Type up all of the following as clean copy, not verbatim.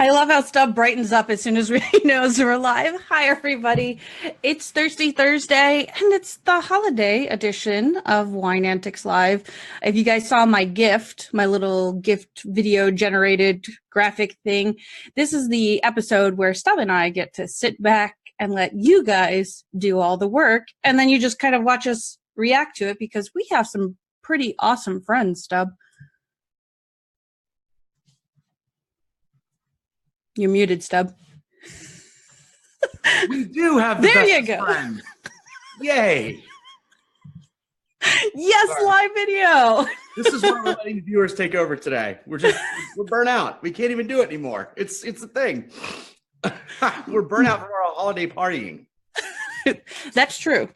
I love how stuff brightens up as soon as we knows we're live. Hi, everybody. It's Thirsty Thursday, and it's the holiday edition of Wine Antics Live. If you guys saw my gift, my little gift video generated graphic thing, this is the episode where Stub and I get to sit back and let you guys do all the work, and then you just kind of watch us react to it because we have some pretty awesome friends, Stub. You're muted, Stub. We do have the there best you go. friend. Yay. Yes, Sorry. live video. This is where we're letting the viewers take over today. We're burnt out. We can't even do it anymore. It's a thing. We're burnt out from our holiday partying. That's true.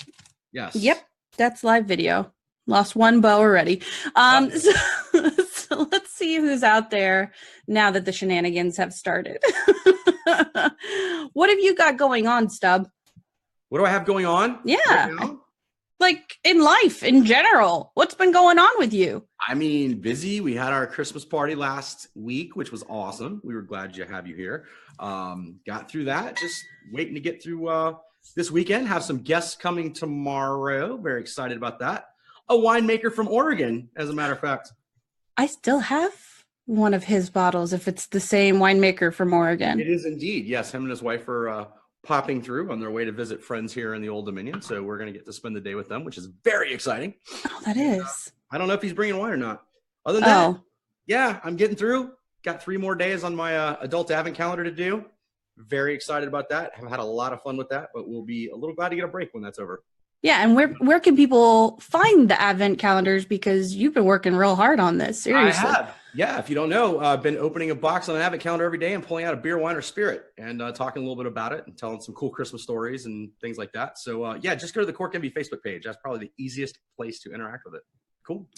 Yes. Yep. That's live video. Lost one bow already. So let's see who's out there now that the shenanigans have started. What have you got going on, Stub? What do I have going on? Yeah. Right now? Like in life in general. What's been going on with you? I mean, busy. We had our Christmas party last week, which was awesome. We were glad to have you here. Got through that. Just waiting to get through this weekend. Have some guests coming tomorrow. Very excited about that. A winemaker from Oregon, as a matter of fact. I still have one of his bottles if it's the same winemaker from Oregon. It is indeed. Yes, him and his wife are popping through on their way to visit friends here in the Old Dominion. So we're going to get to spend the day with them, which is very exciting. Oh, that is. I don't know if he's bringing wine or not. Other than that, yeah, I'm getting through. Got 3 more days on my adult Advent calendar to do. Very excited about that. Have had a lot of fun with that, but we'll be a little glad to get a break when that's over. Yeah, and where can people find the Advent calendars? Because you've been working real hard on this, seriously. I have. Yeah, if you don't know, I've been opening a box on an Advent calendar every day and pulling out a beer, wine, or spirit and talking a little bit about it and telling some cool Christmas stories and things like that. So, yeah, just go to the Cork MV Facebook page. That's probably the easiest place to interact with it. Cool.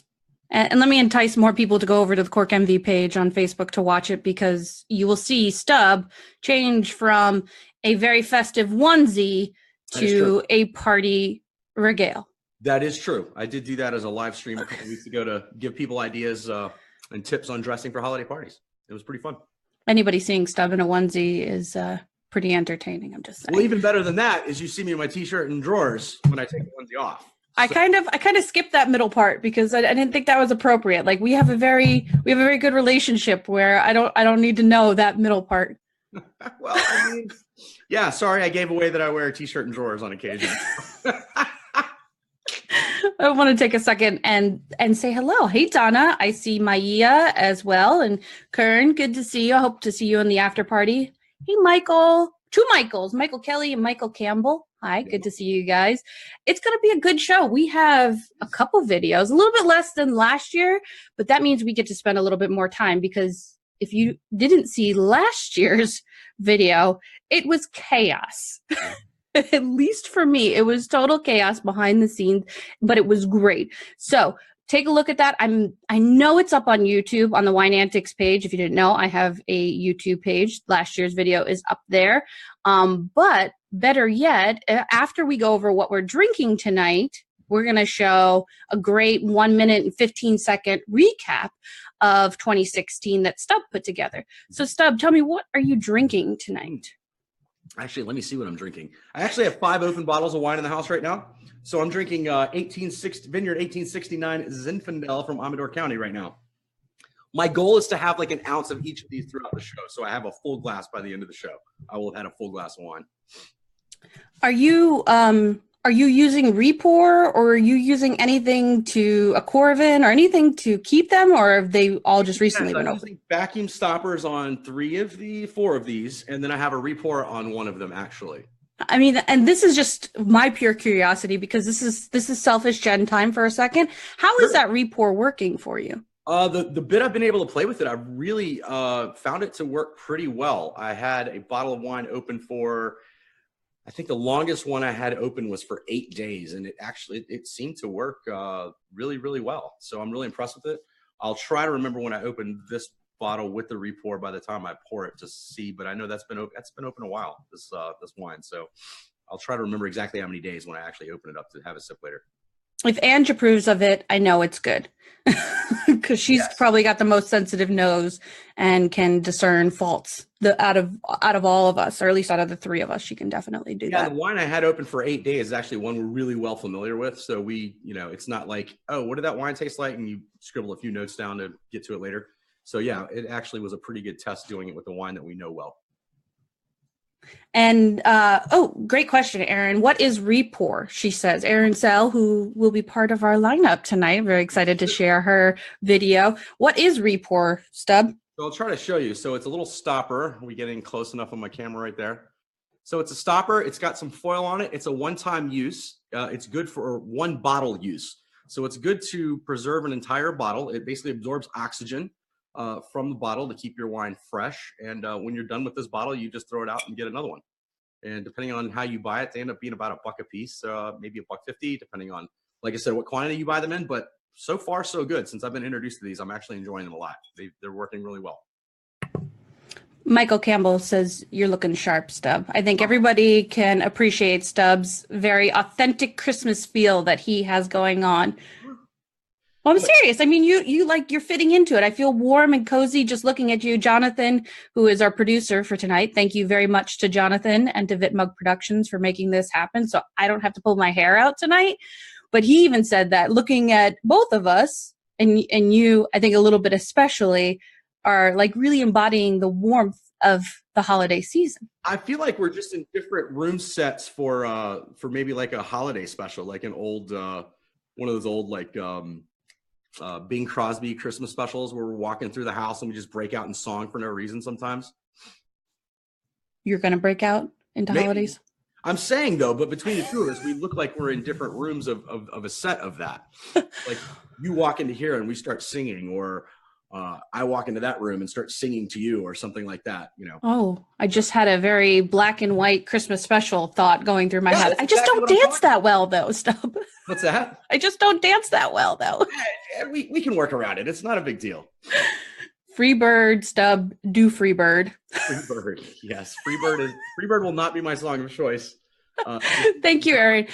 And let me entice more people to go over to the Cork MV page on Facebook to watch it, because you will see Stub change from a very festive onesie to a party regale. That is true. I did do that as a live stream a couple weeks ago to give people ideas and tips on dressing for holiday parties. It was pretty fun. Anybody seeing Stub in a onesie is pretty entertaining, I'm just saying. Well, even better than that is you see me in my t-shirt and drawers when I take the onesie off. So. I kind of skipped that middle part because I didn't think that was appropriate. Like we have a very good relationship where I don't need to know that middle part. Well, I mean, yeah, sorry I gave away that I wear a t-shirt and drawers on occasion. I want to take a second and say hello. Hey, Donna. I see Maia as well. And Kern, good to see you. I hope to see you in the after party. Hey, Michael. 2 Michaels, Michael Kelly and Michael Campbell. Hi, good to see you guys. It's going to be a good show. We have a couple videos, a little bit less than last year, but that means we get to spend a little bit more time, because if you didn't see last year's video, it was chaos. At least for me, it was total chaos behind the scenes, but it was great. So take a look at that. I know it's up on YouTube on the Wine Antics page. If you didn't know, I have a YouTube page. Last year's video is up there. But better yet, after we go over what we're drinking tonight, we're going to show a great 1 minute and 15-second recap of 2016 that Stub put together. So Stub, tell me, what are you drinking tonight? Actually, let me see what I'm drinking. I actually have 5 open bottles of wine in the house right now. So I'm drinking Vineyard 1869 Zinfandel from Amador County right now. My goal is to have like an ounce of each of these throughout the show. So I have a full glass by the end of the show. I will have had a full glass of wine. Are you using Repour, or are you using anything to a Corvin or anything to keep them, or have they all just recently been open? Using vacuum stoppers on 3 of the 4 of these, and then I have a Repour on 1 of them actually. I mean, and this is just my pure curiosity, because this is selfish Jen time for a second. How is that Repour working for you? The bit I've been able to play with it, I've really found it to work pretty well. I had a bottle of wine open for, I think the longest one I had open was for 8 days, and it seemed to work really, really well. So I'm really impressed with it. I'll try to remember when I opened this bottle with the Repour by the time I pour it to see, but I know that's been open a while, this wine. So I'll try to remember exactly how many days when I actually open it up to have a sip later. If Ange approves of it, I know it's good. because she's probably got the most sensitive nose and can discern faults out of all of us, or at least out of the three of us. She can definitely do that. Yeah, the wine I had open for 8 days is actually one we're really well familiar with. So we, it's not like, oh, what did that wine taste like? And you scribble a few notes down to get to it later. So yeah, it actually was a pretty good test doing it with the wine that we know well. And great question, Erin. What is repour? She says. Erin Cell, who will be part of our lineup tonight. Very excited to share her video. What is repour, Stub? So I'll try to show you. So it's a little stopper. Are we getting close enough on my camera right there? So it's a stopper. It's got some foil on it. It's a one-time use. It's good for one bottle use. So it's good to preserve an entire bottle. It basically absorbs oxygen from the bottle to keep your wine fresh. And when you're done with this bottle, you just throw it out and get another one. And depending on how you buy it, they end up being about $1 a piece, maybe $1.50, depending on, like I said, what quantity you buy them in. But so far, so good. Since I've been introduced to these, I'm actually enjoying them a lot. They're working really well. Michael Campbell says, you're looking sharp, Stub. I think everybody can appreciate Stub's very authentic Christmas feel that he has going on. Well, I'm serious. I mean, you're fitting into it. I feel warm and cozy just looking at you. Jonathan, who is our producer for tonight. Thank you very much to Jonathan and to Vitmug Productions for making this happen. So I don't have to pull my hair out tonight. But he even said that looking at both of us and you, I think a little bit especially, are like really embodying the warmth of the holiday season. I feel like we're just in different room sets for maybe like a holiday special, like an old, one of those old like Bing Crosby Christmas specials where we're walking through the house and we just break out in song for no reason sometimes. You're going to break out into holidays? I'm saying though, but between the two of us, we look like we're in different rooms of a set of that. Like you walk into here and we start singing, or I walk into that room and start singing to you or something like that, Oh, I just had a very black and white Christmas special thought going through my head. I just don't dance that well though, Stub. What's that? I just don't dance that well though. We can work around it. It's not a big deal. Freebird, Stub, do Freebird. Freebird, yes. Freebird will not be my song of choice. Thank you, Erin.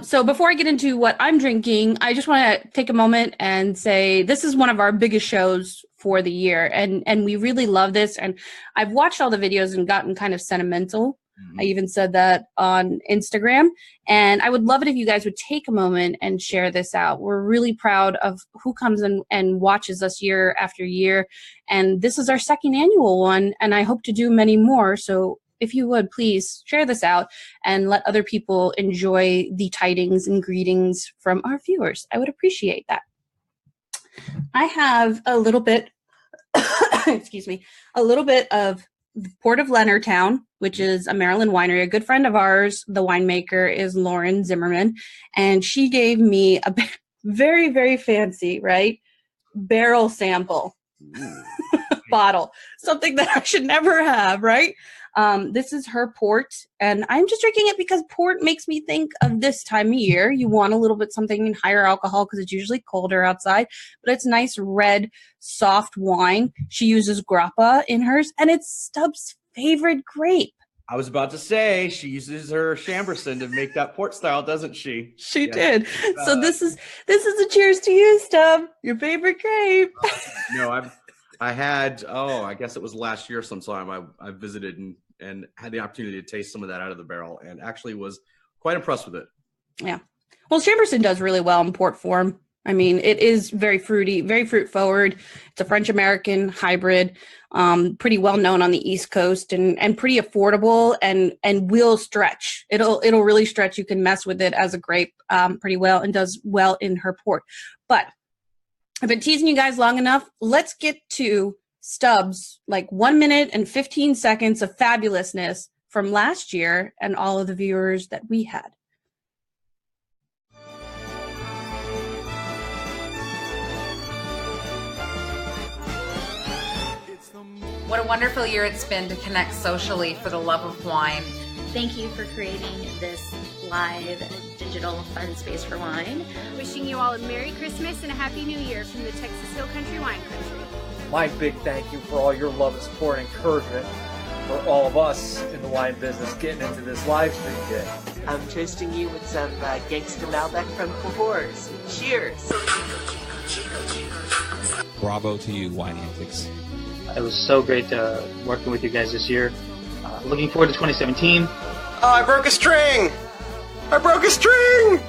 So before I get into what I'm drinking, I just want to take a moment and say this is one of our biggest shows for the year, and we really love this. And I've watched all the videos and gotten kind of sentimental. I even said that on Instagram, and I would love it if you guys would take a moment and share this out. We're really proud of who comes and watches us year after year, and this is our second annual one, and I hope to do many more. So if you would, please share this out and let other people enjoy the tidings and greetings from our viewers. I would appreciate that. I have a little bit, excuse me, a little bit of Port of Leonardtown, which is a Maryland winery. A good friend of ours, the winemaker, is Lauren Zimmerman, and she gave me a very, very fancy, right, barrel sample bottle, something that I should never have, right? This is her port, and I'm just drinking it because port makes me think of this time of year. You want a little bit something higher alcohol because it's usually colder outside, but it's nice red, soft wine. She uses grappa in hers, and it's Stub's favorite grape. I was about to say she uses her Chamberson to make that port style, doesn't she? She did. So this is a cheers to you, Stub. Your favorite grape. No, I had, I guess it was last year sometime. I visited and had the opportunity to taste some of that out of the barrel and actually was quite impressed with it. Yeah. Well, Chamberson does really well in port form. I mean, it is very fruity, very fruit forward. It's a French-American hybrid, pretty well known on the East Coast and pretty affordable and will stretch. It'll really stretch. You can mess with it as a grape pretty well and does well in her port. But I've been teasing you guys long enough. Let's get to Stub's 1 minute and 15 seconds of fabulousness from last year and all of the viewers that we had. What a wonderful year it's been to connect socially for the love of wine. Thank you for creating this live digital fun space for wine. Wishing you all a Merry Christmas and a Happy New Year from the Texas Hill Country Wine Country. My big thank you for all your love and support and encouragement for all of us in the wine business getting into this live stream day. I'm toasting you with some gangster Malbec from Cahors. Cheers! Bravo to you, Wine Antics. It was so great working with you guys this year. Looking forward to 2017. Oh, I broke a string! I broke a string!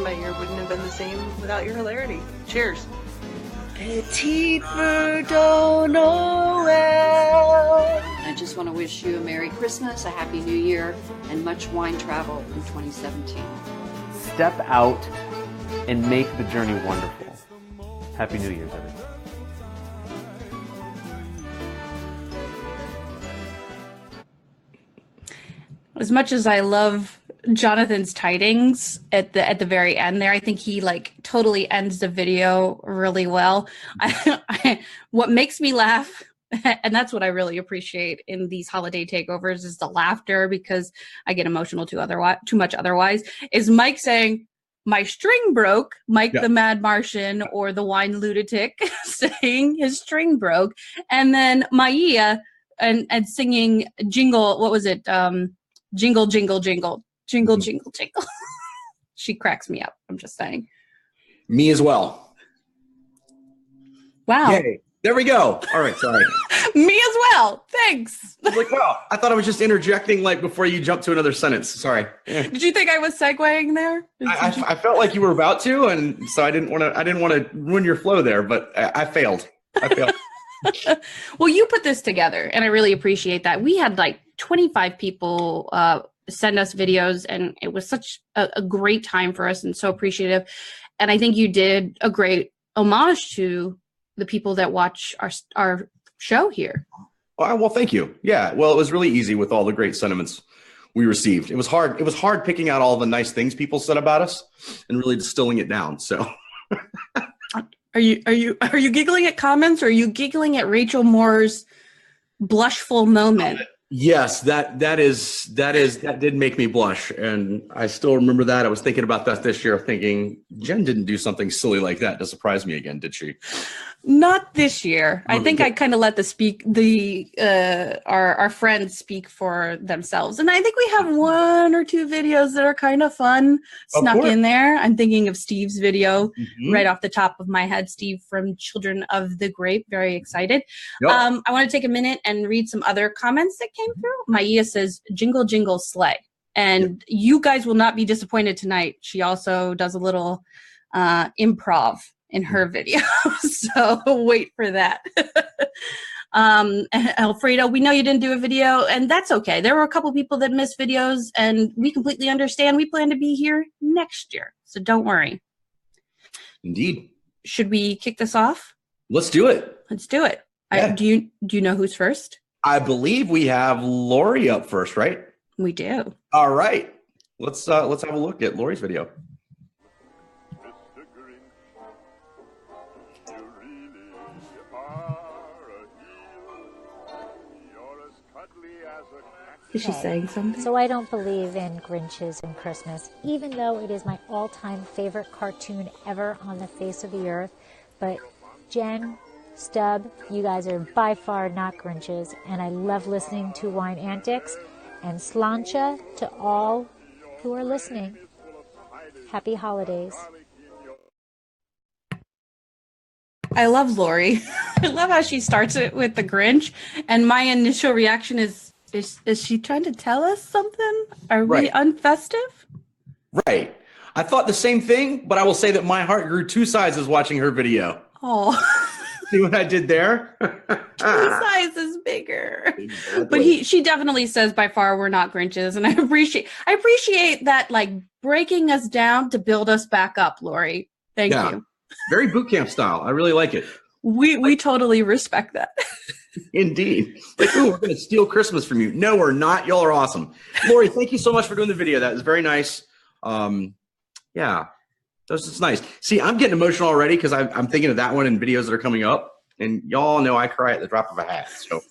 My year wouldn't have been the same without your hilarity. Cheers. Petite Verdot Noel. I just want to wish you a Merry Christmas, a Happy New Year, and much wine travel in 2017. Step out and make the journey wonderful. Happy New Year's, everyone. As much as I love Jonathan's tidings at the very end there, I think he like totally ends the video really well. What makes me laugh, and that's what I really appreciate in these holiday takeovers, is the laughter, because I get emotional too much otherwise, is Mike saying, "My string broke," Mike the Mad Martian or the wine lunatic saying his string broke, and then Maia and singing jingle, what was it? Jingle, jingle, jingle, jingle, jingle, jingle. She cracks me up. I'm just saying. Me as well. Wow. Yay. There we go. All right. Sorry. Me as well. Thanks. I was like, wow. I thought I was just interjecting like before you jumped to another sentence. Sorry. Did you think I was segueing there? I felt like you were about to, and so I didn't want to ruin your flow there, but I failed. Well, you put this together, and I really appreciate that. We had like 25 people send us videos, and it was such a great time for us and so appreciative. And I think you did a great homage to the people that watch our show here. Well, thank you. Yeah. Well, it was really easy with all the great sentiments we received. It was hard. It was hard picking out all the nice things people said about us and really distilling it down. So Are you giggling at comments, or are you giggling at Rachel Moore's blushful moment? Yes, that did make me blush, and I still remember that. I was thinking about that this year, thinking Jen didn't do something silly like that to surprise me again, did she? Not this year. I think I kind of let our friends speak for themselves, and I think we have one or two videos that are kind of fun snuck in there. I'm thinking of Steve's video right off the top of my head. Steve from Children of the Grape, very excited. Yep. I want to take a minute and read some other comments that came through. Maia says, "Jingle jingle sleigh," and you guys will not be disappointed tonight. She also does a little improv in her video, so wait for that. Alfredo, we know you didn't do a video, and that's okay. There were a couple people that missed videos, and we completely understand. We plan to be here next year, so don't worry. Indeed. Should we kick this off? Let's do it. Let's do it. Yeah. Do you know who's first? I believe we have Lori up first, right? We do. All right. Let's have a look at Lori's video. Is she saying something? So I don't believe in Grinches and Christmas, even though it is my all-time favorite cartoon ever on the face of the earth. But Jen, Stub, you guys are by far not Grinches, and I love listening to Wine Antics. And slancha to all who are listening. Happy holidays. I love Lori. I love how she starts it with the Grinch, and my initial reaction is she trying to tell us something? Are we unfestive? Right. I thought the same thing, but I will say that my heart grew 2 sizes watching her video. Oh. See what I did there? 2 sizes bigger. But she definitely says by far we're not Grinches, and I appreciate that, like, breaking us down to build us back up, Lori. Thank you. Very boot camp style. I really like it. We totally respect that. Indeed. Like, ooh, we're going to steal Christmas from you. No, we're not. Y'all are awesome. Lori, thank you so much for doing the video. That was very nice. Yeah, it's nice. See, I'm getting emotional already because I'm thinking of that one and videos that are coming up. And y'all know I cry at the drop of a hat. So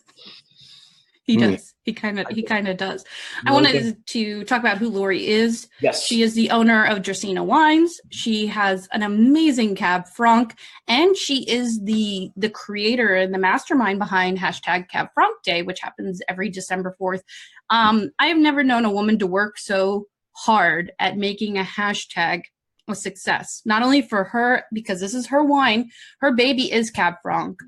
he does. He kind of does. I wanted to talk about who Lori is. Yes. She is the owner of Dracaena Wines. She has an amazing Cab Franc, and she is the creator and the mastermind behind #Cab Franc Day, which happens every December 4th. I have never known a woman to work so hard at making a hashtag a success, not only for her, because this is her wine, her baby is Cab Franc,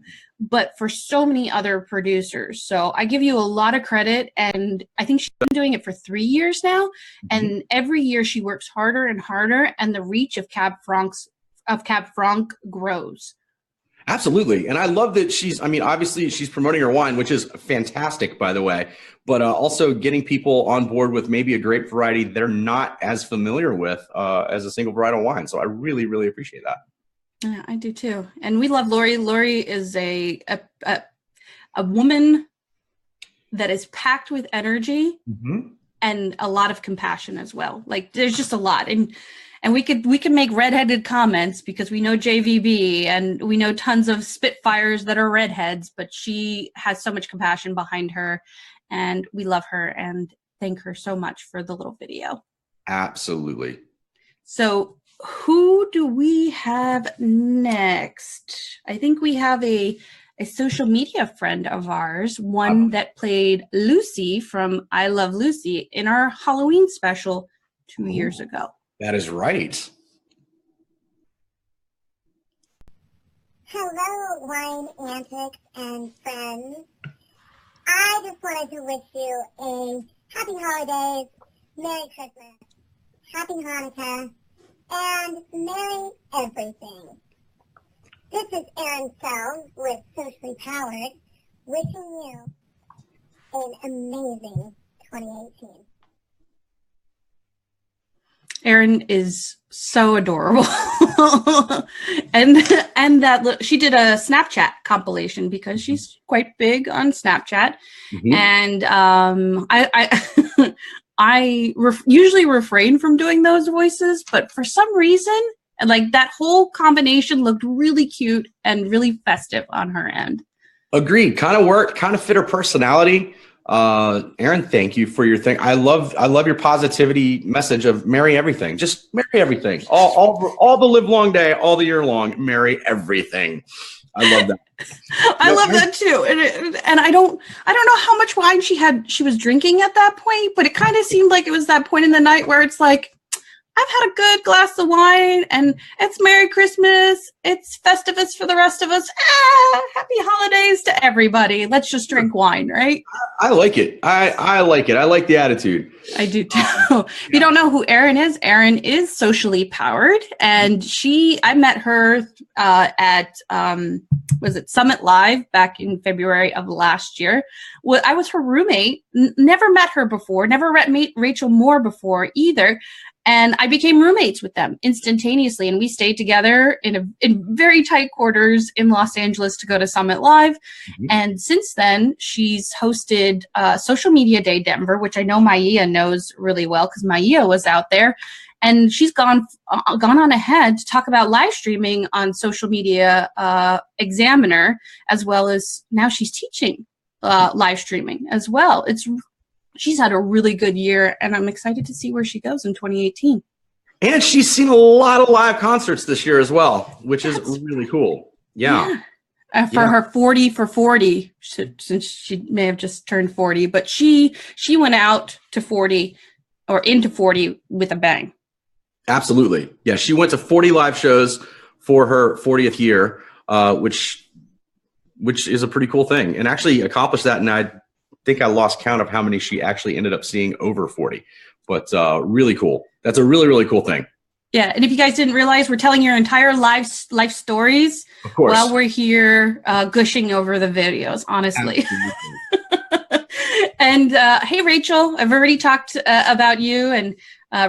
but for so many other producers. So I give you a lot of credit, and I think she's been doing it for 3 years now, and every year she works harder and harder, and the reach of Cab Franc grows. Absolutely. And I love that obviously she's promoting her wine, which is fantastic, by the way, but also getting people on board with maybe a grape variety they're not as familiar with as a single varietal wine. So I really, really appreciate that. Yeah, I do too. And we love Lori. Lori is a woman that is packed with energy and a lot of compassion as well. Like there's just a lot. And we could make redheaded comments because we know JVB and we know tons of Spitfires that are redheads, but she has so much compassion behind her, and we love her and thank her so much for the little video. Absolutely. So who do we have next? I think we have a social media friend of ours, one that played Lucy from I Love Lucy in our Halloween special 2 years ago. That is right. Hello, Wine Antics and friends. I just wanted to wish you a happy holidays, Merry Christmas, Happy Hanukkah, and Merry everything. This is Erin Cell with Socially Powered, wishing you an amazing 2018. Erin is so adorable. and that she did a Snapchat compilation because she's quite big on Snapchat. And I usually refrain from doing those voices, but for some reason, like that whole combination looked really cute and really festive on her end. Agreed. Kind of worked, kind of fit her personality. Erin, thank you for your thing. I love your positivity message of marry everything. Just marry everything. All the live long day, all the year long, marry everything. I love that. I love that too. And I don't know how much wine she was drinking at that point, but it kind of seemed like it was that point in the night where it's like, I've had a good glass of wine and it's Merry Christmas. It's Festivus for the rest of us. Happy holidays to everybody. Let's just drink wine, right? I like it. I like it. I like the attitude. I do too. If you don't know who Erin is socially powered. And I met her at, was it Summit Live back in February of last year. Well, I was her roommate, never met her before, never met Rachel Moore before either. And I became roommates with them instantaneously. And we stayed together in very tight quarters in Los Angeles to go to Summit Live. And since then, she's hosted Social Media Day Denver, which I know Maia knows really well because Maia was out there. And she's gone on ahead to talk about live streaming on Social Media Examiner, as well as now she's teaching live streaming as well. She's had a really good year, and I'm excited to see where she goes in 2018. And she's seen a lot of live concerts this year as well, which is really cool. Yeah. For her 40 for 40, since she may have just turned 40, but she went out to 40 or into 40 with a bang. Absolutely. Yeah, she went to 40 live shows for her 40th year, which is a pretty cool thing, and actually accomplished that. And I think I lost count of how many she actually ended up seeing over 40, but really cool. That's a really, really cool thing. Yeah. And if you guys didn't realize, we're telling your entire life stories while we're here gushing over the videos, honestly. And hey, Rachel, I've already talked about you and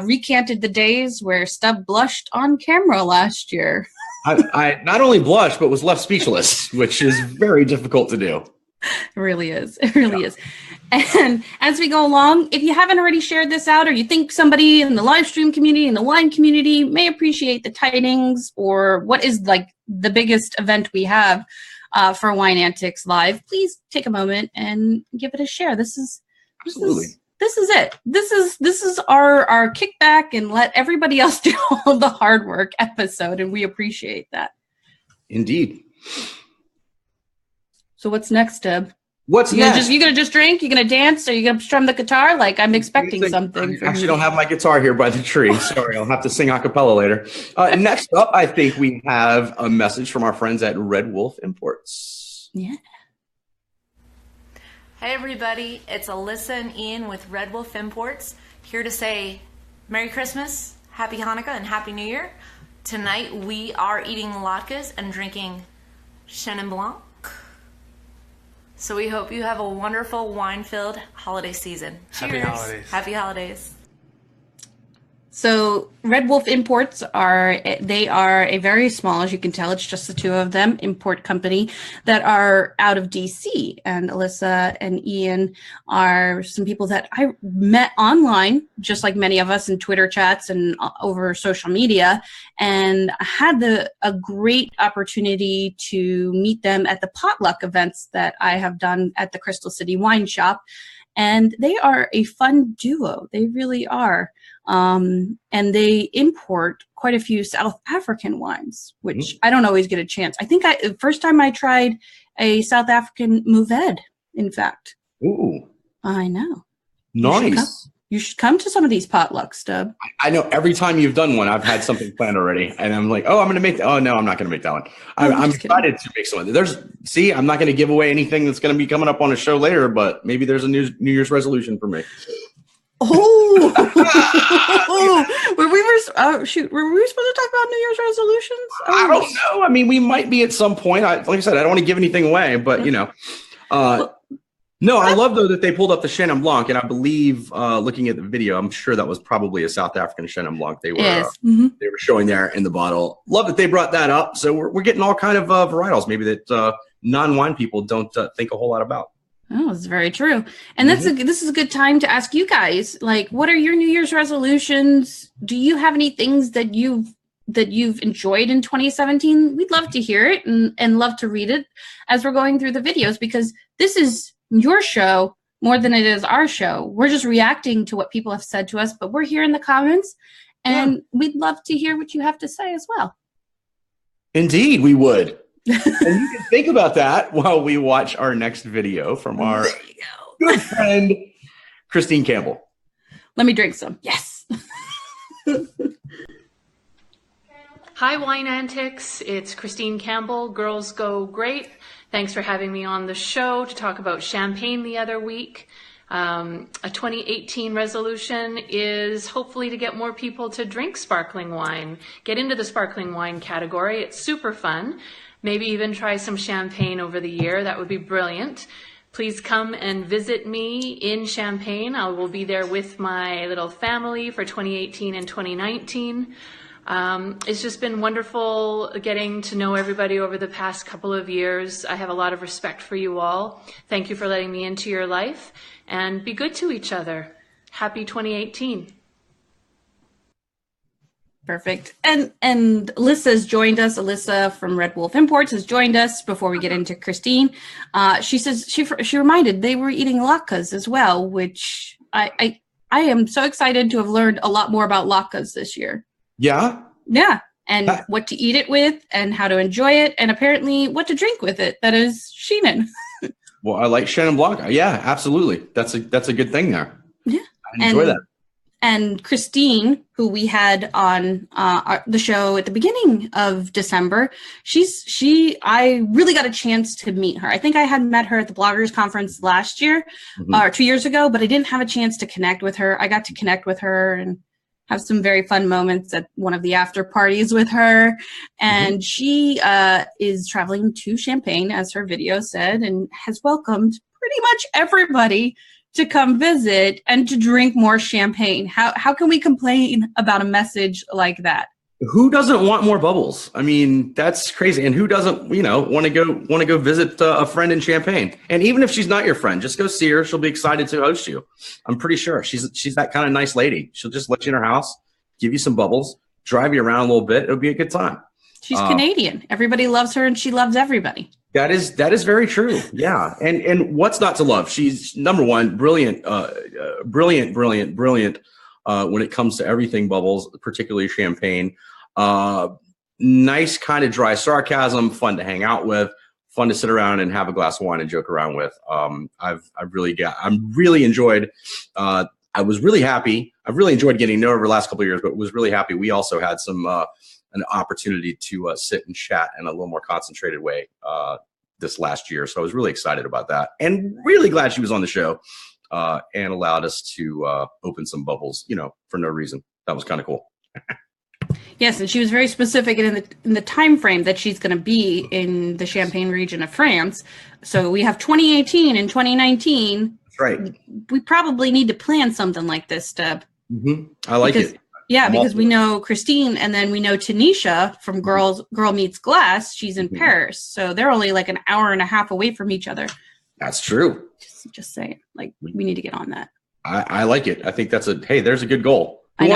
recanted the days where Stubb blushed on camera last year. I not only blushed, but was left speechless, which is very difficult to do. It really is. It really is. And as we go along, if you haven't already shared this out, or you think somebody in the live stream community, in the wine community may appreciate the tidings, or what is like the biggest event we have for Wine Antics Live, please take a moment and give it a share. This is it. This is our kickback and let everybody else do all the hard work episode, and we appreciate that. Indeed. So what's next, Deb? What's you next? You gonna just drink? You gonna dance? Are you gonna strum the guitar? Like, I'm expecting something. I actually don't have my guitar here by the tree. Sorry, I'll have to sing a cappella later. Next up, I think we have a message from our friends at Red Wolf Imports. Yeah. Hey everybody, it's Alyssa and Ian with Red Wolf Imports, here to say Merry Christmas, Happy Hanukkah, and Happy New Year. Tonight we are eating latkes and drinking Chenin Blanc. So we hope you have a wonderful wine-filled holiday season. Cheers. Happy holidays. Happy holidays. So Red Wolf Imports are a very small, as you can tell, it's just the two of them, import company that are out of DC. And Alyssa and Ian are some people that I met online, just like many of us in Twitter chats and over social media, and I had a great opportunity to meet them at the potluck events that I have done at the Crystal City Wine Shop. And they are a fun duo. They really are. And they import quite a few South African wines, which I don't always get a chance. I think first time I tried a South African Mourvèdre, in fact. Ooh. I know. Nice. You should come to some of these potlucks, Stub. I know every time you've done one, I've had something planned already. And I'm like, oh, I'm going to make oh, no, I'm not going to make that one. I'm excited to make someone. I'm not going to give away anything that's going to be coming up on a show later, but maybe there's a New Year's resolution for me. Oh, were we supposed to talk about New Year's resolutions? I don't know. I mean, we might be at some point. Like I said, I don't want to give anything away, but no, I love though that they pulled up the Chenin Blanc, and I believe looking at the video, I'm sure that was probably a South African Chenin Blanc they were they were showing there in the bottle. Love that they brought that up. So we're getting all kind of varietals, maybe that non-wine people don't think a whole lot about. Oh, it's very true. And this is a good time to ask you guys, like, what are your New Year's resolutions? Do you have any things that you've enjoyed in 2017? We'd love to hear it and love to read it as we're going through the videos, because this is your show more than it is our show. We're just reacting to what people have said to us, but we're here in the comments, and we'd love to hear what you have to say as well. Indeed, we would. And you can think about that while we watch our next video from our good friend, Christine Campbell. Let me drink some. Yes. Hi, Wine Antics. It's Christine Campbell. Girls Go Great. Thanks for having me on the show to talk about champagne the other week. A 2018 resolution is hopefully to get more people to drink sparkling wine, get into the sparkling wine category. It's super fun. Maybe even try some champagne over the year. That would be brilliant. Please come and visit me in Champaign. I will be there with my little family for 2018 and 2019. It's just been wonderful getting to know everybody over the past couple of years. I have a lot of respect for you all. Thank you for letting me into your life, and be good to each other. Happy 2018. Perfect. And Alyssa has joined us. Alyssa from Red Wolf Imports has joined us before we get into Christine. She says she reminded they were eating latkes as well, which I am so excited to have learned a lot more about latkes this year. Yeah? Yeah. And what to eat it with and how to enjoy it, and apparently what to drink with it. That is Chenin. Well, I like Chenin Blanc. Yeah, absolutely. That's a good thing there. Yeah. I enjoy that. And Christine, who we had on the show at the beginning of December, I really got a chance to meet her. I think I had met her at the Bloggers Conference last year or 2 years ago, but I didn't have a chance to connect with her. I got to connect with her and have some very fun moments at one of the after parties with her. And she is traveling to Champaign, as her video said, and has welcomed pretty much everybody to come visit and to drink more champagne. How can we complain about a message like that? Who doesn't want more bubbles? I mean, that's crazy. And who doesn't, want to go visit a friend in Champaign? And even if she's not your friend, just go see her. She'll be excited to host you. I'm pretty sure she's that kind of nice lady. She'll just let you in her house, give you some bubbles, drive you around a little bit. It'll be a good time. She's Canadian. Everybody loves her, and she loves everybody. That is very true. Yeah. And what's not to love? She's number one, brilliant when it comes to everything bubbles, particularly champagne. Nice kind of dry sarcasm, fun to hang out with, fun to sit around and have a glass of wine and joke around with. I'm really enjoyed. I was really happy. I've really enjoyed getting to know her over the last couple of years, but was really happy. We also had an opportunity to sit and chat in a little more concentrated way this last year. So I was really excited about that, and really glad she was on the show and allowed us to open some bubbles, for no reason. That was kind of cool. Yes, and she was very specific in the time frame that she's going to be in the Champagne region of France. So we have 2018 and 2019. That's right. We probably need to plan something like this, Deb. Mm-hmm. I like it. Yeah, because we know Christine, and then we know Tanisha from Girl Meets Glass. She's in Paris, so they're only like an hour and a half away from each other. That's true. Just saying, like, we need to get on that. I like it. I think there's a good goal. Who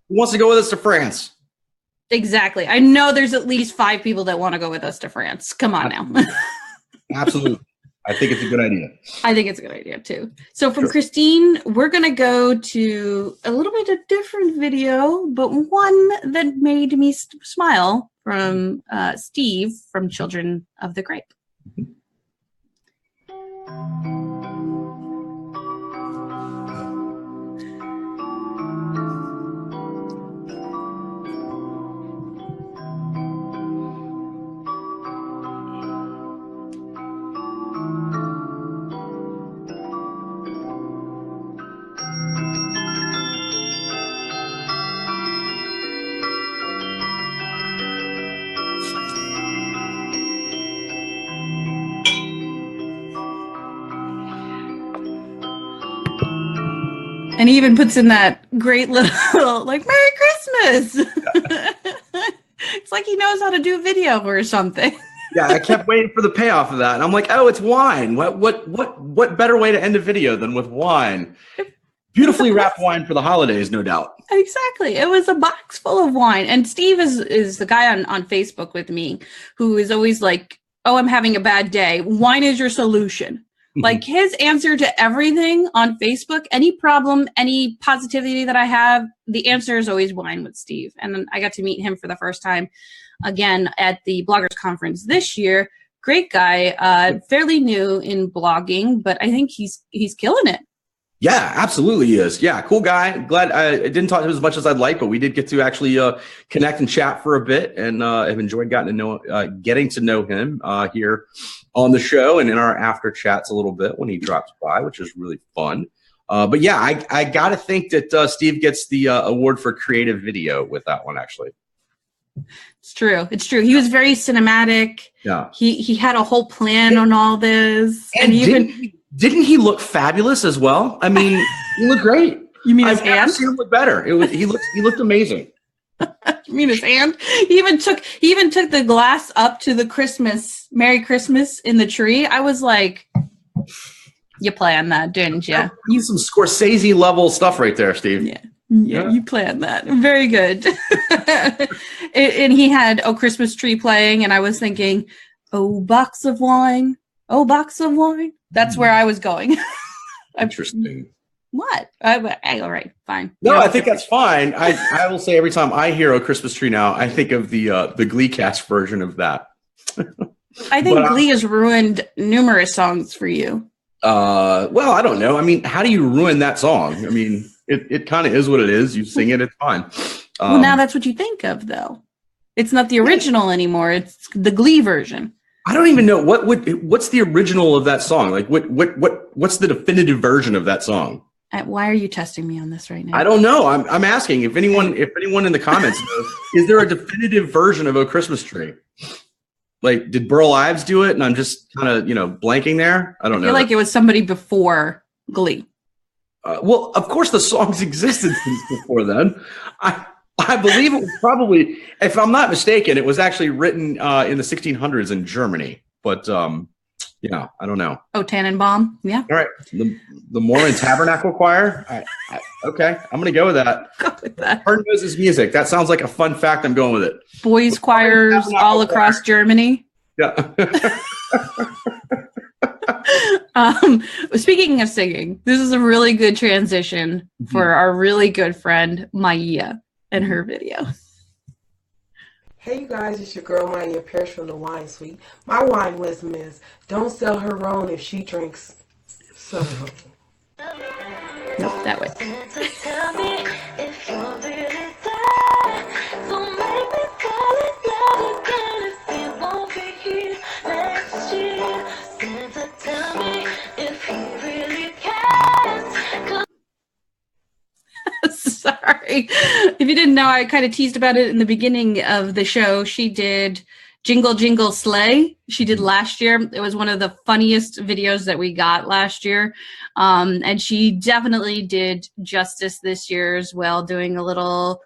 wants to go with us to France? Exactly. I know there's at least 5 people that want to go with us to France. Come on now. Absolutely. I think it's a good idea. I think it's a good idea too. So from Christine, we're going to go to a little bit of different video, but one that made me smile from Steve from Children of the Grape. And he even puts in that great little, like, Merry Christmas. Yeah. It's like he knows how to do video or something. Yeah, I kept waiting for the payoff of that. And I'm like, oh, it's wine. What better way to end a video than with wine? Beautifully wrapped wine for the holidays, no doubt. Exactly. It was a box full of wine. And Steve is the guy on Facebook with me who is always like, oh, I'm having a bad day. Wine is your solution. Like his answer to everything on Facebook, any problem, any positivity that I have, the answer is always wine with Steve. And then I got to meet him for the first time again at the bloggers conference this year. Great guy, fairly new in blogging, but I think he's killing it. Yeah, absolutely he is. Yeah, cool guy. Glad I didn't talk to him as much as I'd like, but we did get to actually connect and chat for a bit, and I've enjoyed getting to know him here on the show and in our after chats a little bit when he drops by, which is really fun. But yeah, I got to think that Steve gets the award for creative video with that one, actually. It's true. It's true. He was very cinematic. Yeah. He had a whole plan on all this. And didn't he look fabulous as well? I mean, he looked great. You mean his I've never seen him look better. He looked amazing. You mean his hand? He even took the glass up to the Christmas, Merry Christmas in the tree. I was like, you planned that, didn't you? You some Scorsese level stuff right there, Steve. Yeah, you planned that. Very good. And he had "Oh Christmas Tree" playing, and I was thinking, "Oh, box of wine. Oh, box of wine." That's where I was going. Interesting. What? All right, fine. No, I think that's fine. I will say every time I hear "Oh Christmas Tree" now, I think of the Glee cast version of that. I think Glee has ruined numerous songs for you. Well, I don't know. I mean, how do you ruin that song? I mean, it kind of is what it is. You sing it, it's fine. Well, now that's what you think of, though. It's not the original anymore. It's the Glee version. I don't even know what's the original of that song. Like what's the definitive version of that song? Why are you testing me on this right now? I don't know. I'm asking if anyone in the comments knows, is there a definitive version of "Oh Christmas Tree"? Like, did Burl Ives do it? And I'm just kind of blanking there. I don't know. I feel like it was somebody before Glee. Well, of course the songs existed since before then. I believe it was probably, if I'm not mistaken, it was actually written in the 1600s in Germany. But yeah, I don't know. Oh, Tannenbaum. Yeah. All right. The Mormon Tabernacle Choir. Okay, I'm going to go with that. Go with that. Her knows his music. That sounds like a fun fact. I'm going with it. Boys choirs all across Germany. Yeah. Speaking of singing, this is a really good transition for our really good friend Maia and her video. Hey you guys, it's your girl Maia Parish from the Wine Suite. My wine wisdom is, don't sell her own if she drinks soda. Nope, that way. Sorry. If you didn't know, I kind of teased about it in the beginning of the show. She did Jingle Jingle Sleigh. She did last year. It was one of the funniest videos that we got last year. And she definitely did justice this year as well, doing a little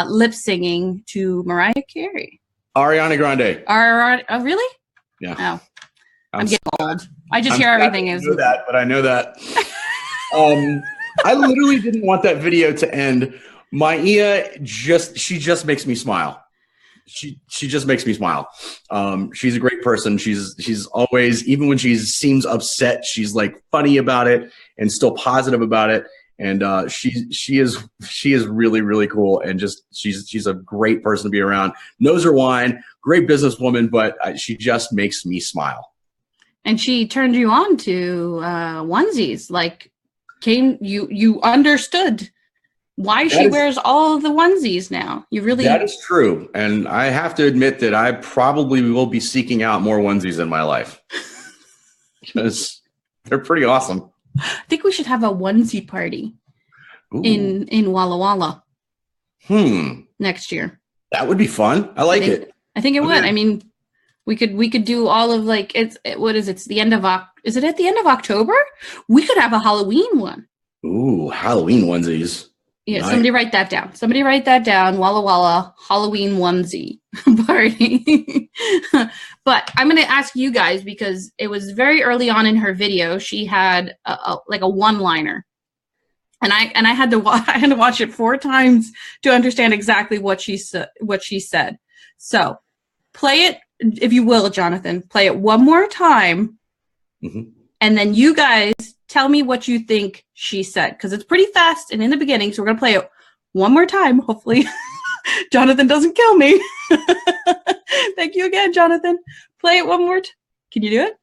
lip singing to Mariah Carey. Ariana Grande. Oh, really? Yeah. Oh, I'm getting old. I just hear everything is. I know that, but I know that. I literally didn't want that video to end. Maia she just makes me smile. She just makes me smile. She's a great person. She's always, even when she seems upset, she's like funny about it and still positive about it. And she is really, really cool. And just she's a great person to be around. Knows her wine, great businesswoman, but she just makes me smile. And she turned you on to onesies. Like, you understood why she wears all of the onesies now. You really. That is true. And I have to admit that I probably will be seeking out more onesies in my life because they're pretty awesome. I think we should have a onesie party in Walla Walla next year. That would be fun. I like it. I think it would. I mean, we could do all of like it's the end of is it at the end of October? We could have a Halloween one. Ooh, Halloween onesies. Yeah, nice. Somebody write that down. Somebody write that down. Walla Walla Halloween onesie party. But I'm going to ask you guys, because it was very early on in her video. She had a one-liner, and I had to watch it 4 times to understand exactly what she said. So play it, if you will, Jonathan. Play it one more time, and then you guys tell me what you think she said, because it's pretty fast and in the beginning. So we're going to play it one more time. Hopefully Jonathan doesn't kill me. Thank you again, Jonathan. Play it one more time. Can you do it?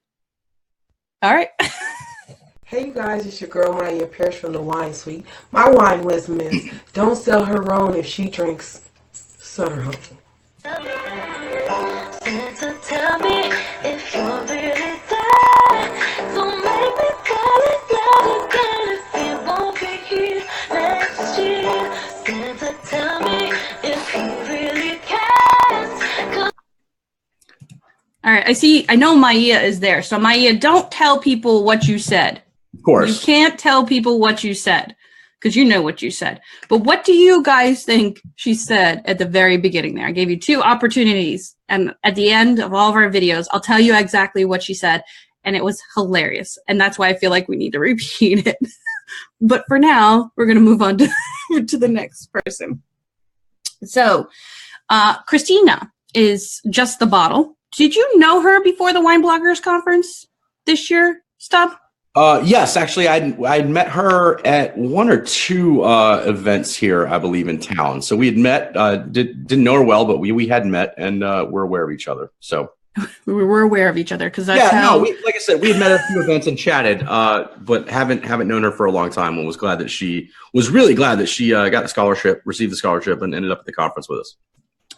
All right. Hey you guys, it's your girl Maia Parish from the Wine Suite. My wine wisdom is, don't sell her own if she drinks soda. So tell me if you're really there. Don't make me call it loud again if you won't be here next year. Santa, tell me if he really cares. All right. I know Maia is there. So Maia, don't tell people what you said. Of course. You can't tell people what you said, because you know what you said. But what do you guys think she said at the very beginning there? I gave you 2 opportunities. And at the end of all of our videos, I'll tell you exactly what she said. And it was hilarious. And that's why I feel like we need to repeat it. But for now, we're going to move on to the next person. So Christina is Just the Bottle. Did you know her before the Wine Bloggers Conference this year, Stub? Yes, actually, I'd met her at 1 or 2 events here, I believe, in town. So we had met, didn't know her well, but we had met, and we're aware of each other. So we were aware of each other because that's how. Like I said, we had met at a few events and chatted, but haven't known her for a long time. And was really glad that she got the scholarship, received the scholarship, and ended up at the conference with us.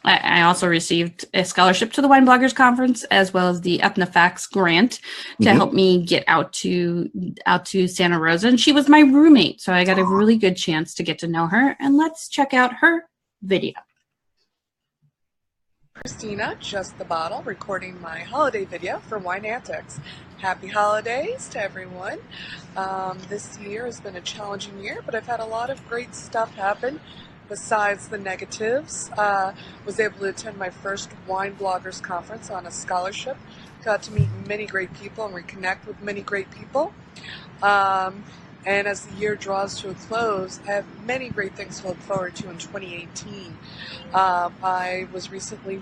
I also received a scholarship to the Wine Bloggers Conference, as well as the Ethnofax grant to help me get out to Santa Rosa. And she was my roommate, so I got a really good chance to get to know her. And let's check out her video. Christina, Just the Bottle, recording my holiday video for Wine Antics. Happy holidays to everyone. This year has been a challenging year, but I've had a lot of great stuff happen. Besides the negatives, was able to attend my first Wine Bloggers Conference on a scholarship. Got to meet many great people and reconnect with many great people. And as the year draws to a close, I have many great things to look forward to in 2018. I was recently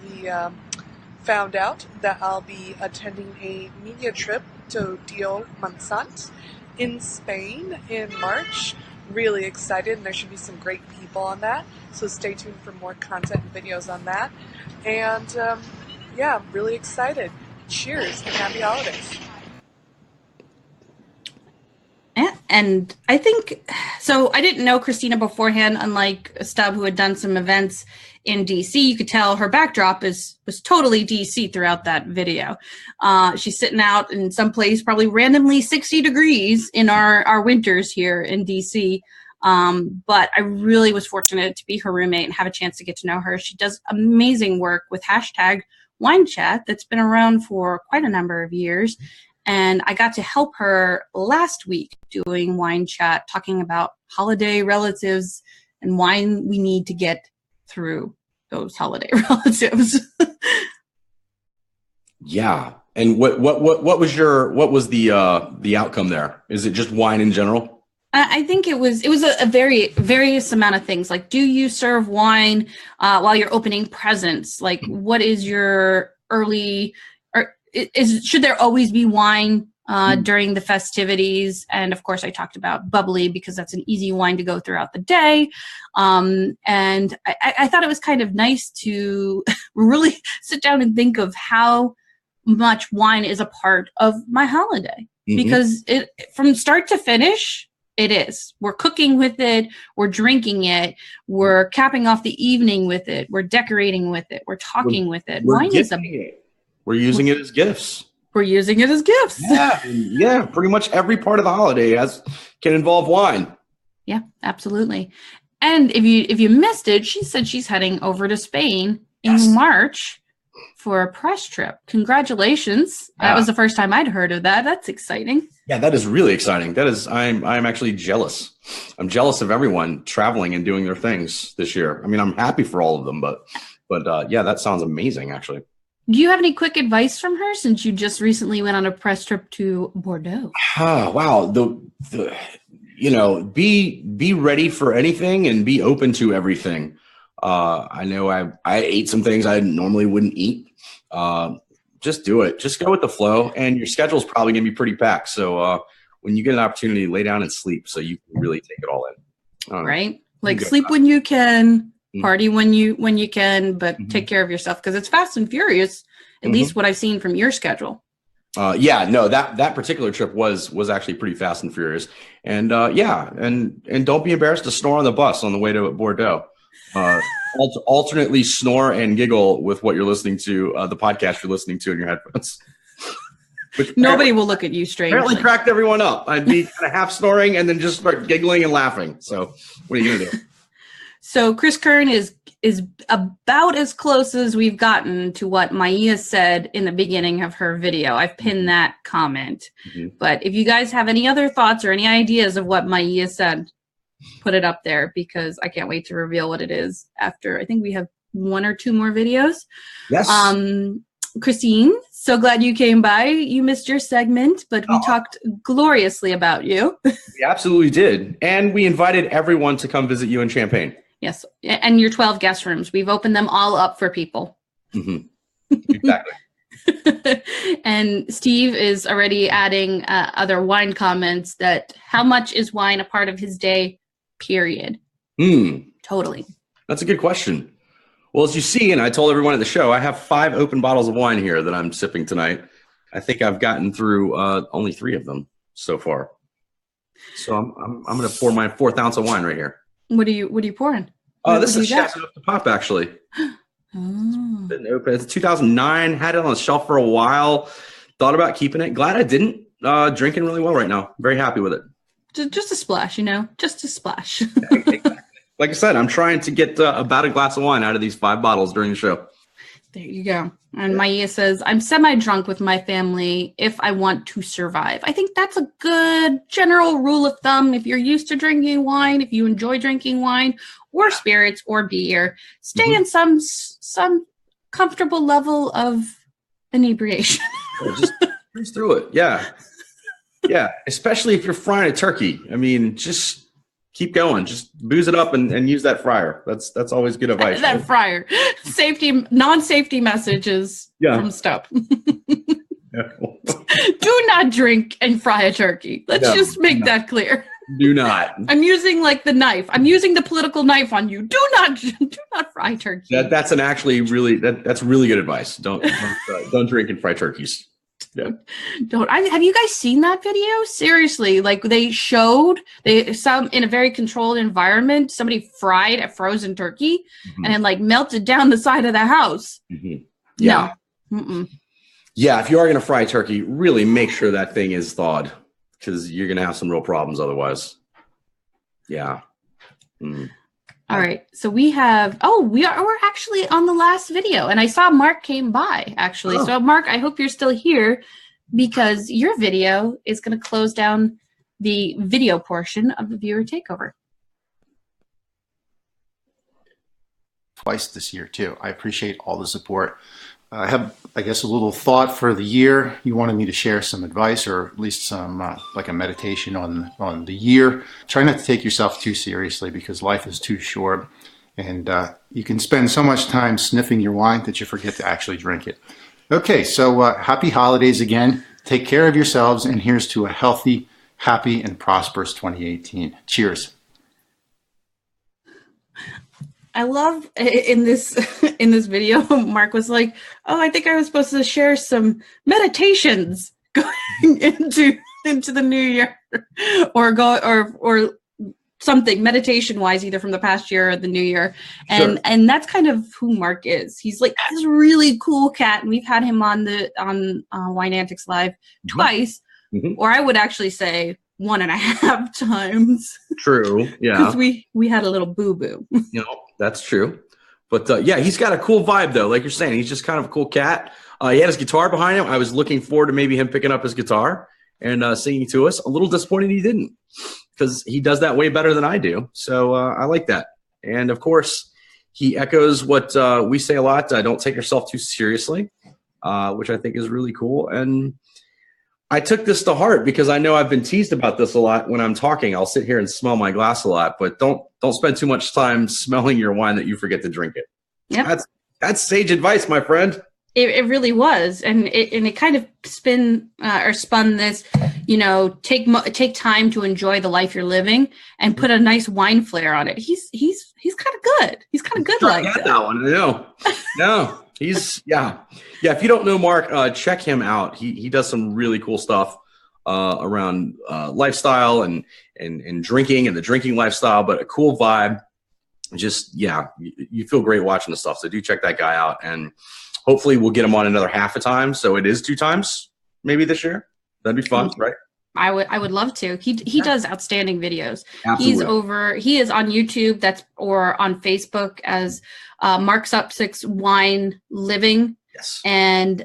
found out that I'll be attending a media trip to Dio Montsant in Spain in March. really excited, and there should be some great people on that. So stay tuned for more content and videos on that. And yeah, I'm really excited. Cheers and happy holidays. And I think, so I didn't know Christina beforehand, unlike Stubb, who had done some events in DC. You could tell her backdrop was totally DC throughout that video. She's sitting out in some place, probably randomly 60 degrees in our winters here in DC. But I really was fortunate to be her roommate and have a chance to get to know her. She does amazing work with #WineChat that's been around for quite a number of years. And I got to help her last week doing Wine Chat, talking about holiday relatives and wine we need to get through those holiday relatives. Yeah. And what was the outcome there? Is it just wine in general? I think it was a very various amount of things. Like, do you serve wine while you're opening presents? Like, what is your early, or should there always be wine during the festivities? And of course, I talked about bubbly because that's an easy wine to go throughout the day. And I thought it was kind of nice to really sit down and think of how much wine is a part of my holiday, because it, from start to finish, it is. We're cooking with it. We're drinking it. We're capping off the evening with it. We're decorating with it. We're talking with it. Wine is we're using it as gifts. We're using it as gifts. Yeah, pretty much every part of the holiday can involve wine. Yeah, absolutely. And if you missed it, she said she's heading over to Spain in March for a press trip. Congratulations. That was the first time I'd heard of that. That's exciting. Yeah, that is really exciting. I'm actually jealous. I'm jealous of everyone traveling and doing their things this year. I mean, I'm happy for all of them, but yeah, that sounds amazing, actually. Do you have any quick advice from her, since you just recently went on a press trip to Bordeaux? Wow. Be ready for anything and be open to everything. I know I ate some things I normally wouldn't eat. Just do it. Just go with the flow, and your schedule's probably going to be pretty packed. So when you get an opportunity, lay down and sleep so you can really take it all in. Right? Like, sleep when you can, party when you can, but take care of yourself, because it's fast and furious, at least what I've seen from your schedule. That particular trip was actually pretty fast and furious. And and don't be embarrassed to snore on the bus on the way to Bordeaux. Alternately snore and giggle with what you're listening to, the podcast you're listening to in your headphones. Nobody will look at you strangely. Apparently cracked everyone up. I'd be kind of half snoring and then just start giggling and laughing. So what are you gonna do? So Chris Kern is about as close as we've gotten to what Maia said in the beginning of her video. I've pinned that comment. But if you guys have any other thoughts or any ideas of what Maia said, put it up there, because I can't wait to reveal what it is after. I think we have 1 or 2 more videos. Yes. Christine, so glad you came by. You missed your segment, but we talked gloriously about you. We absolutely did. And we invited everyone to come visit you in Champaign. Yes. And your 12 guest rooms. We've opened them all up for people. Exactly. And Steve is already adding other wine comments that how much is wine a part of his day, period. Totally. That's a good question. Well, as you see, and I told everyone at the show, I have 5 open bottles of wine here that I'm sipping tonight. I think I've gotten through only 3 of them so far. So I'm going to pour my 4th ounce of wine right here. What are you pouring? This is Chateau de Pop, actually. Been open. It's 2009. Had it on the shelf for a while. Thought about keeping it. Glad I didn't. Drinking really well right now. Very happy with it. Just a splash, just a splash. Like I said, I'm trying to get about a glass of wine out of these 5 bottles during the show. There you go. And Maia says, I'm semi-drunk with my family if I want to survive. I think that's a good general rule of thumb. If you're used to drinking wine, if you enjoy drinking wine or spirits or beer, stay in some comfortable level of inebriation. Just cruise through it. Yeah. Yeah. Especially if you're frying a turkey. I mean, just keep going. Just booze it up and use that fryer. That's always good advice. That fryer. Non-safety messages from Stubb. Do not drink and fry a turkey. Let's just make that clear. Do not. I'm using like the knife. I'm using the political knife on you. Do not fry turkey. That's that's really good advice. Don't drink and fry turkeys. Yeah. Have you guys seen that video? Seriously, like they showed some in a very controlled environment. Somebody fried a frozen turkey and then like melted down the side of the house. Yeah. No. Mm-mm. Yeah. If you are going to fry turkey, really make sure that thing is thawed, because you're going to have some real problems otherwise. Yeah. All right. So we're actually on the last video, and I saw Mark came by actually. So Mark, I hope you're still here, because your video is going to close down the video portion of the viewer takeover. Twice this year too. I appreciate all the support. I have, I guess, a little thought for the year. You wanted me to share some advice, or at least some like a meditation on the year. Try not to take yourself too seriously, because life is too short, and you can spend so much time sniffing your wine that you forget to actually drink it. Okay, so happy holidays again. Take care of yourselves, and here's to a healthy, happy, and prosperous 2018. Cheers. I love in this video, Mark was like, "Oh, I think I was supposed to share some meditations going into the new year, or something meditation wise, either from the past year or the new year." And that's kind of who Mark is. He's like this really cool cat, and we've had him on Wine Antics Live twice, or I would actually say 1.5 times. True. Yeah. Because we had a little boo-boo. That's true. But yeah, he's got a cool vibe though. Like you're saying, he's just kind of a cool cat. He had his guitar behind him. I was looking forward to maybe him picking up his guitar and singing to us. A little disappointed he didn't, because he does that way better than I do. So I like that. And of course, he echoes what we say a lot. Don't take yourself too seriously, which I think is really cool. And I took this to heart, because I know I've been teased about this a lot when I'm talking. I'll sit here and smell my glass a lot, but don't spend too much time smelling your wine that you forget to drink it. Yep. That's sage advice, my friend. It really was, and it kind of spun this, take time to enjoy the life you're living, and put a nice wine flair on it. He's kind of good. He's kind of good like that. That one, I know. No. He's yeah. If you don't know Mark, check him out. He does some really cool stuff around lifestyle and drinking, and the drinking lifestyle, but a cool vibe. Just you feel great watching the stuff. So do check that guy out, and hopefully we'll get him on another half a time. So it is 2 times maybe this year. That'd be fun, right? I would love to. He does outstanding videos. Absolutely. He is on YouTube or on Facebook as Marc Supsic's Wine Living. Yes. And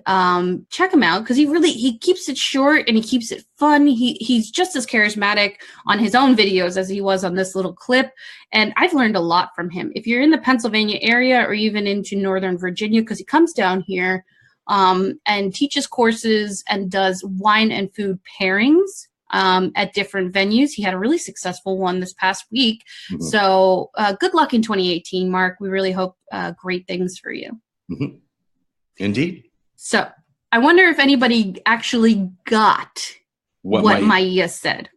check him out, because he keeps it short and he keeps it fun. He's just as charismatic on his own videos as he was on this little clip. And I've learned a lot from him. If you're in the Pennsylvania area or even into Northern Virginia, because he comes down here and teaches courses and does wine and food pairings at different venues. He had a really successful one this past week. Mm-hmm. So good luck in 2018, Mark. We really hope great things for you. Mm-hmm. Indeed. So I wonder if anybody actually got what Maia said.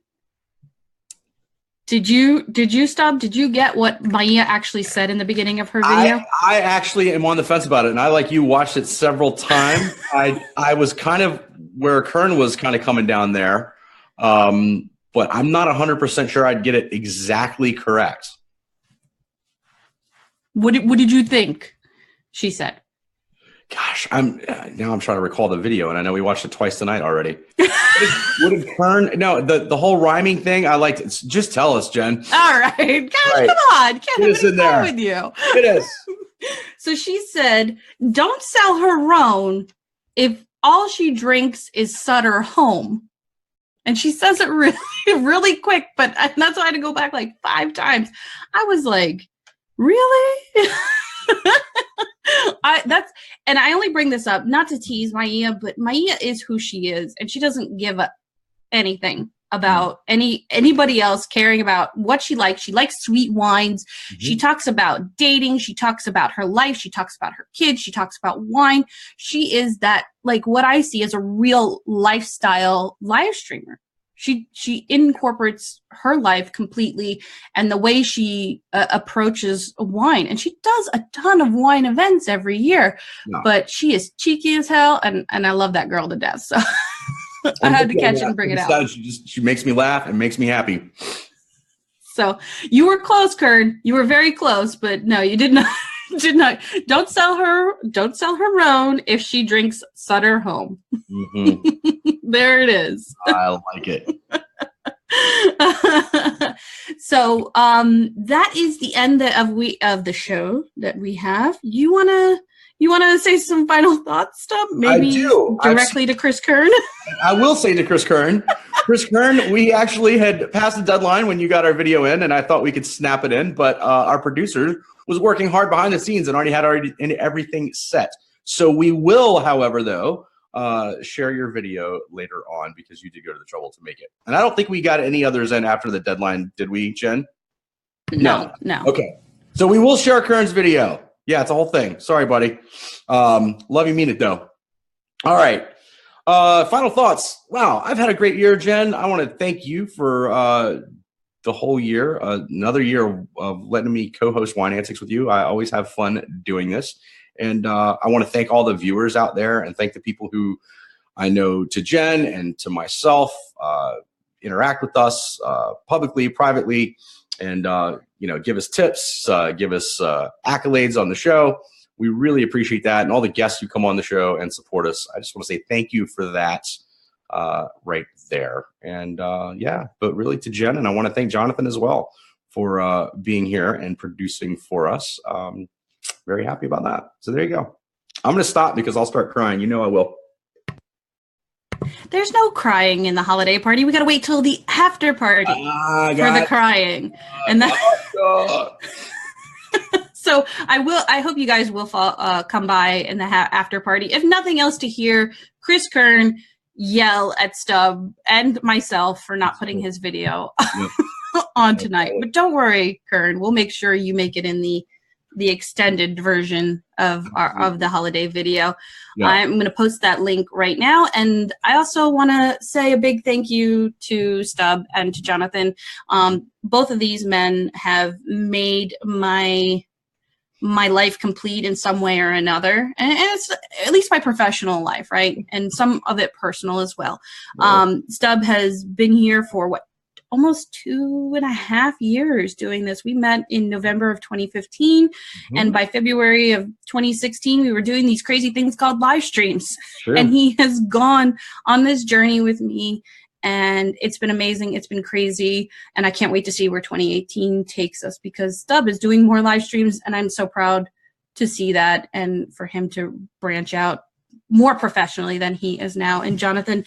Did you stop? Did you get what Maia actually said in the beginning of her video? I actually am on the fence about it, and I, like you, watched it several times. I was kind of where Kern was kind of coming down there, but I'm not 100% sure I'd get it exactly correct. What did you think she said? Gosh, I'm trying to recall the video, and I know we watched it twice tonight already. What did Kern? No, the whole rhyming thing. I liked it. Just tell us, Jen. All right, gosh, right. Come on, Get us in there with you. It is. So she said, "Don't sell her Rhone if all she drinks is Sutter Home." And she says it really, really quick, but that's why I had to go back like 5 times. I was like, really? And I only bring this up not to tease Maia, but Maia is who she is, and she doesn't give up anything about anybody else caring about what she likes. She likes sweet wines. Mm-hmm. She talks about dating. She talks about her life. She talks about her kids. She talks about wine. She is that, like, what I see as a real lifestyle live streamer. She incorporates her life completely and the way she approaches wine. And she does a ton of wine events every year, but she is cheeky as hell. And I love that girl to death. So I had to catch it and bring it out. She makes me laugh and makes me happy. So you were close, Kern. You were very close, but no, you did not. Don't sell her Rhone if she drinks Sutter Home. There it is. I like it. So that is the end of the show that we have. You wanna say some final thoughts, Stubb? Maybe I do. Directly to Chris Kern. I will say to Chris Kern. Chris Kern, we actually had passed the deadline when you got our video in, and I thought we could snap it in, but our producer was working hard behind the scenes and already had everything set. So we will, however, though, share your video later on because you did go to the trouble to make it. And I don't think we got any others in after the deadline, did we, Jen? No. Okay. So we will share Kern's video. Yeah, it's a whole thing. Sorry, buddy. Love you, mean it, though. All right. Final thoughts. Wow, I've had a great year, Jen. I want to thank you for the whole year, another year of letting me co-host Wine Antics with you. I always have fun doing this. And I want to thank all the viewers out there and thank the people who I know, to Jen and to myself, interact with us publicly, privately, and give us tips, give us accolades on the show. We really appreciate that. And all the guests who come on the show and support us. I just want to say thank you for that right there. And but really to Jen, and I want to thank Jonathan as well for being here and producing for us. Very happy about that. So there you go. I'm going to stop because I'll start crying. You know I will. There's no crying in the holiday party. We got to wait till the after party for the crying. And that. So I hope you guys will come by in the after party. If nothing else, to hear Chris Kern yell at Stubb and myself for not putting his video on tonight. But don't worry, Kern. We'll make sure you make it in the extended version of the holiday video. Yeah. I'm going to post that link right now. And I also want to say a big thank you to Stubb and to Jonathan. Both of these men have made my life complete in some way or another. And it's at least my professional life, right? And some of it personal as well. Yeah. Stubb has been here for almost 2.5 years doing this. We met in November of 2015. And by February of 2016, we were doing these crazy things called live streams. Sure. And he has gone on this journey with me. And it's been amazing. It's been crazy. And I can't wait to see where 2018 takes us, because Stubb is doing more live streams. And I'm so proud to see that and for him to branch out more professionally than he is now. And Jonathan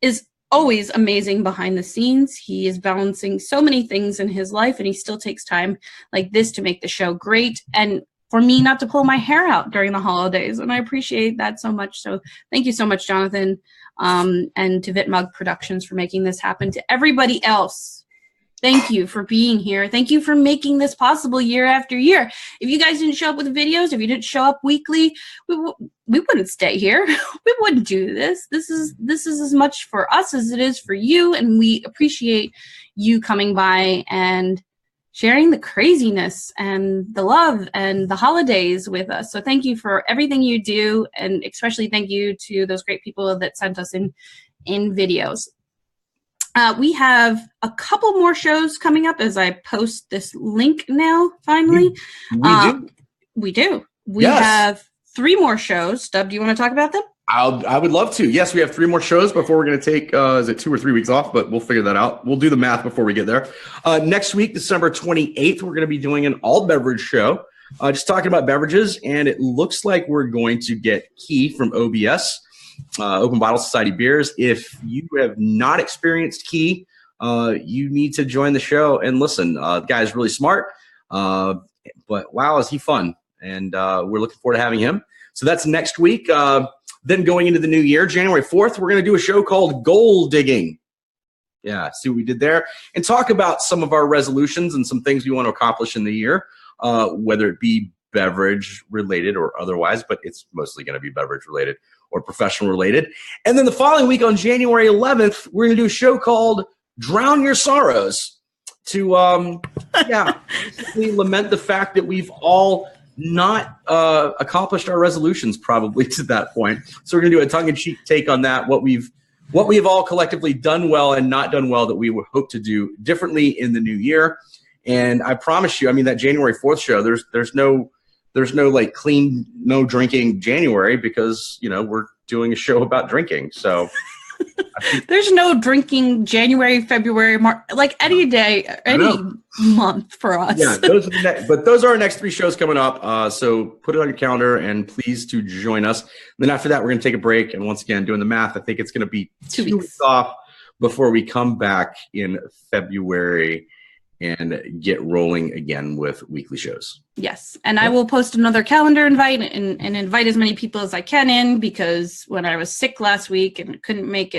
is always amazing behind the scenes. He is balancing so many things in his life, and he still takes time like this to make the show great. And for me not to pull my hair out during the holidays. And I appreciate that so much. So thank you so much, Jonathan. And to Vitmug Productions for making this happen. To everybody else, thank you for being here. Thank you for making this possible year after year. If you guys didn't show up with videos, if you didn't show up weekly, we wouldn't stay here. We wouldn't do this. This is as much for us as it is for you. And we appreciate you coming by and sharing the craziness and the love and the holidays with us. So thank you for everything you do, and especially thank you to those great people that sent us in videos. We have a couple more shows coming up as I post this link now, finally. We do. We have 3 more shows. Stubb, do you want to talk about them? I would love to. Yes, we have 3 more shows before we're going to take, is it 2 or 3 weeks off? But we'll figure that out. We'll do the math before we get there. Next week, December 28th, we're going to be doing an all-beverage show, just talking about beverages. And it looks like we're going to get Key from OBS, Open Bottle Society Beers. If you have not experienced Key, you need to join the show and listen. The guy's really smart, but wow, is he fun. And we're looking forward to having him. So that's next week. Then going into the new year, January 4th, we're going to do a show called Goal Digging. Yeah, see what we did there. And talk about some of our resolutions and some things we want to accomplish in the year, whether it be beverage related or otherwise, but it's mostly going to be beverage related or professional related. And then the following week on January 11th, we're going to do a show called Drown Your Sorrows to, basically lament the fact that we've all not accomplished our resolutions probably to that point. So we're going to do a tongue-in-cheek take on that, what we have all collectively done well and not done well that we would hope to do differently in the new year. And I promise you, I mean, that January 4th show, there's no like clean, no drinking January because, you know, we're doing a show about drinking. So there's no drinking January, February, March, like any day, any month for us. Yeah, those are our next 3 shows coming up. So put it on your calendar and please to join us. And then after that, we're going to take a break. And once again, doing the math, I think it's going to be 2 weeks off before we come back in February and get rolling again with weekly shows. Yes. And I will post another calendar invite and invite as many people as I can in, because when I was sick last week and couldn't make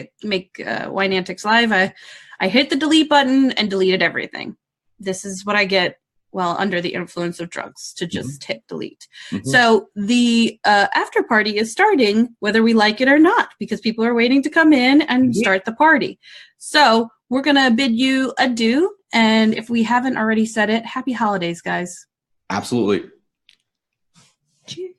Wine Antics Live, I hit the delete button and deleted everything. This is what I get while under the influence of drugs, to just hit delete. So the after party is starting whether we like it or not, because people are waiting to come in and start the party. So we're going to bid you adieu. And if we haven't already said it, happy holidays, guys. Absolutely. Cheers.